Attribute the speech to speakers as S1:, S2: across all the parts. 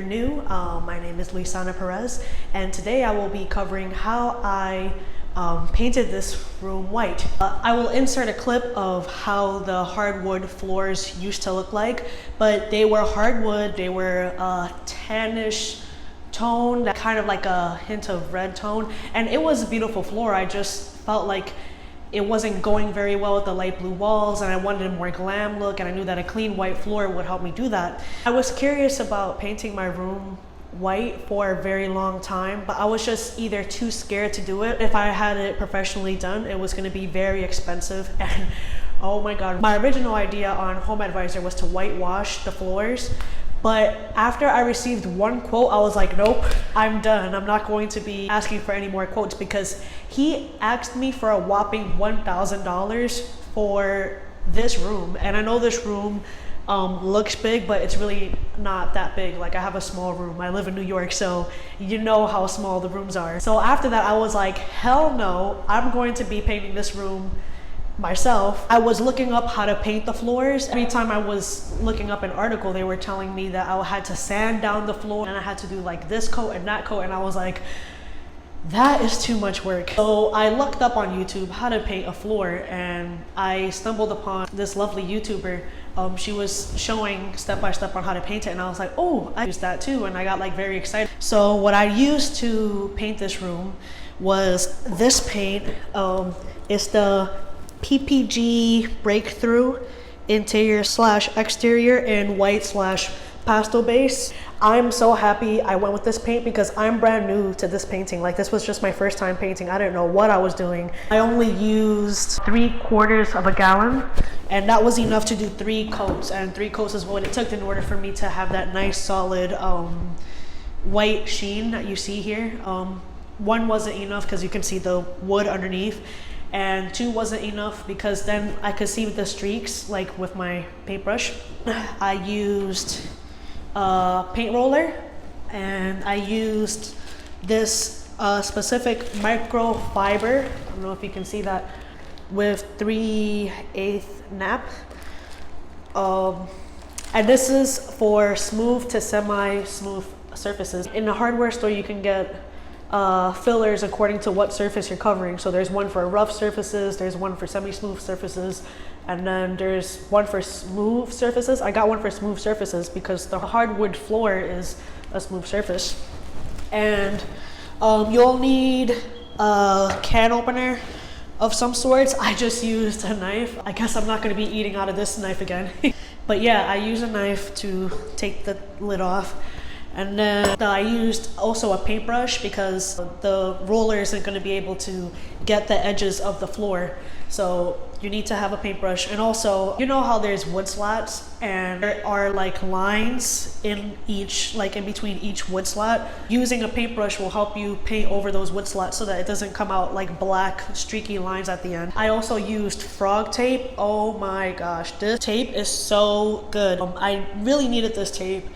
S1: you're new, my name is Luisana Perez, and today I will be covering how I painted this room white. I will insert a clip of how the hardwood floors used to look like, but they were hardwood, they were tannish tone, that kind of like a hint of red tone, and it was a beautiful floor. I just felt like it wasn't going very well with the light blue walls, and I wanted a more glam look, and I knew that a clean white floor would help me do that. I was curious about painting my room white for a very long time, but I was just either too scared to do it. If I had it professionally done, it was going to be very expensive, and oh my god. My original idea on HomeAdvisor was to whitewash the floors, but after I received one quote, I was like, nope, I'm done. I'm not going to be asking for any more quotes, because he asked me for a whopping $1,000 for this room. And I know this room looks big, but it's really not that big. Like, I have a small room. I live in New York, so you know how small the rooms are. So after that, I was like, hell no, I'm going to be painting this room myself. I was looking up how to paint the floors. Every time I was looking up an article, they were telling me that I had to sand down the floor and I had to do like this coat and that coat, and I was like, that is too much work. So I looked up on YouTube how to paint a floor, and I stumbled upon this lovely YouTuber. She was showing step by step on how to paint it, and I was like, oh, I used that too, and I got like very excited. So what I used to paint this room was this paint. It's the PPG Breakthrough interior / exterior in white / pastel base. I'm so happy I went with this paint because I'm brand new to this painting. Like, this was just my first time painting. I didn't know what I was doing. I only used 3/4 of a gallon, and that was enough to do 3 coats, and 3 coats is what it took in order for me to have that nice solid white sheen that you see here. 1 wasn't enough because you can see the wood underneath, and 2 wasn't enough because then I could see the streaks like with my paintbrush. I used a paint roller, and I used this specific microfiber, I don't know if you can see that, with 3/8 nap. And this is for smooth to semi-smooth surfaces. In the hardware store you can get fillers according to what surface you're covering. So there's one for rough surfaces, there's one for semi-smooth surfaces, and then there's one for smooth surfaces. I got one for smooth surfaces because the hardwood floor is a smooth surface. And you'll need a can opener of some sorts. I just used a knife. I guess I'm not going to be eating out of this knife again. But yeah, I use a knife to take the lid off. And then I used also a paintbrush because the roller isn't going to be able to get the edges of the floor. So you need to have a paintbrush. And also, you know how there's wood slats and there are like lines in each, like in between each wood slat? Using a paintbrush will help you paint over those wood slats so that it doesn't come out like black streaky lines at the end. I also used frog tape. Oh my gosh, this tape is so good. I really needed this tape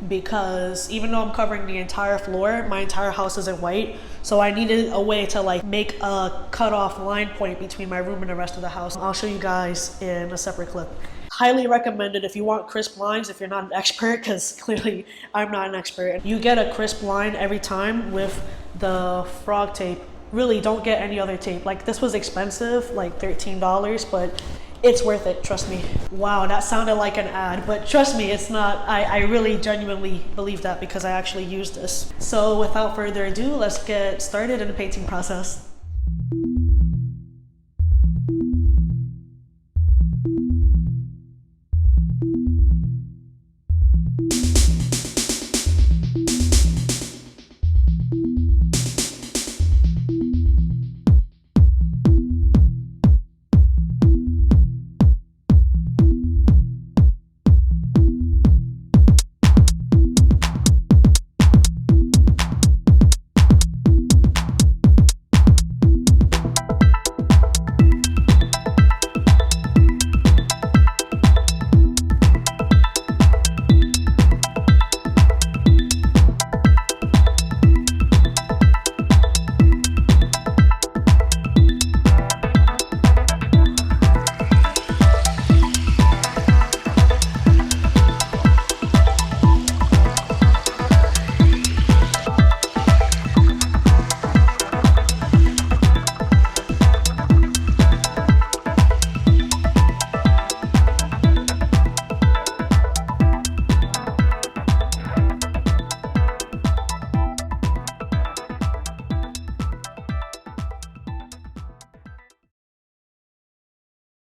S1: because even though I'm covering the entire floor, my entire house isn't white, so I needed a way to like make a cutoff line point between my room and the rest of the house. I'll show you guys in a separate clip. Highly recommended if you want crisp lines, if you're not an expert, because clearly I'm not an expert. You get a crisp line every time with the frog tape. Really, don't get any other tape. Like, this was expensive, like $13, but it's worth it, trust me. Wow, that sounded like an ad, but trust me, it's not. I really genuinely believe that because I actually used this. So without further ado, let's get started in the painting process.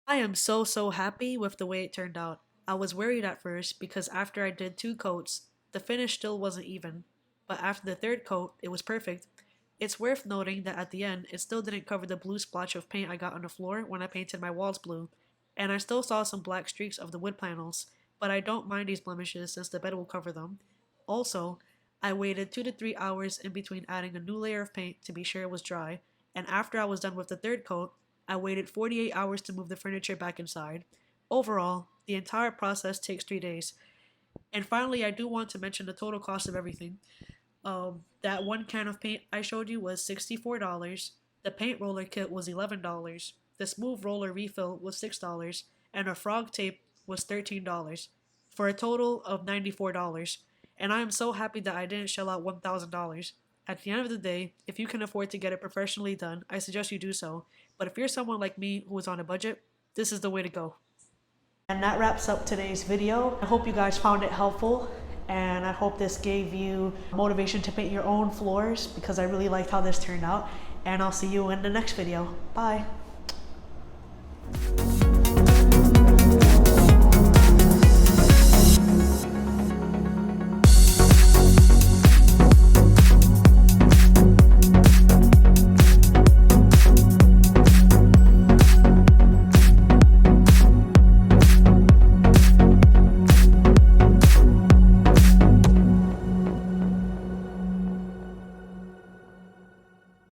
S1: I am so happy with the way it turned out. I was worried at first because after I did 2 coats, the finish still wasn't even. But after the third coat, it was perfect. It's worth noting that at the end, it still didn't cover the blue splotch of paint I got on the floor when I painted my walls blue, and I still saw some black streaks of the wood panels, but I don't mind these blemishes since the bed will cover them. Also, I waited 2 to 3 hours in between adding a new layer of paint to be sure it was dry, and after I was done with the third coat, I waited 48 hours to move the furniture back inside. Overall, the entire process takes 3 days. And finally, I do want to mention the total cost of everything. That one can of paint I showed you was $64. The paint roller kit was $11. The smooth roller refill was $6, and a frog tape was $13, for a total of $94. And I am so happy that I didn't shell out $1,000. At the end of the day, if you can afford to get it professionally done, I suggest you do so. But if you're someone like me who is on a budget, this is the way to go. And that wraps up today's video. I hope you guys found it helpful, and I hope this gave you motivation to paint your own floors, because I really liked how this turned out. And I'll see you in the next video. Bye.